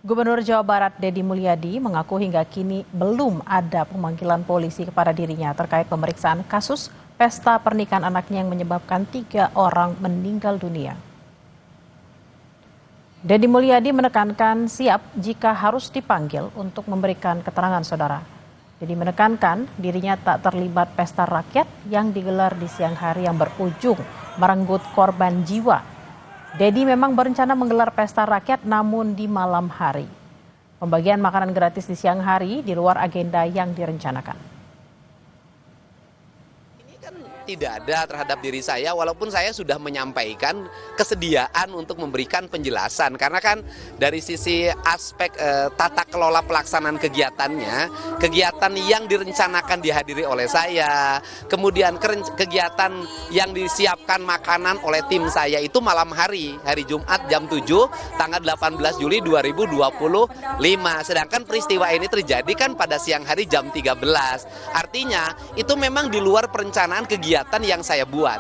Gubernur Jawa Barat Deddy Mulyadi mengaku hingga kini belum ada pemanggilan polisi kepada dirinya terkait pemeriksaan kasus pesta pernikahan anaknya yang menyebabkan 3 orang meninggal dunia. Deddy Mulyadi menekankan siap jika harus dipanggil untuk memberikan keterangan saudara. Deddy menekankan dirinya tak terlibat pesta rakyat yang digelar di siang hari yang berujung merenggut korban jiwa. Deddy memang berencana menggelar pesta rakyat namun di malam hari. Pembagian makanan gratis di siang hari di luar agenda yang direncanakan. Tidak ada terhadap diri saya, walaupun saya sudah menyampaikan kesediaan untuk memberikan penjelasan. Karena kan dari sisi aspek tata kelola pelaksanaan kegiatannya, kegiatan yang direncanakan dihadiri oleh saya, kemudian kegiatan yang disiapkan makanan oleh tim saya itu malam hari Jumat jam 7, tanggal 18 Juli 2025. Sedangkan peristiwa ini terjadi kan pada siang hari jam 13. Artinya itu memang di luar perencanaan kegiatan yang saya buat.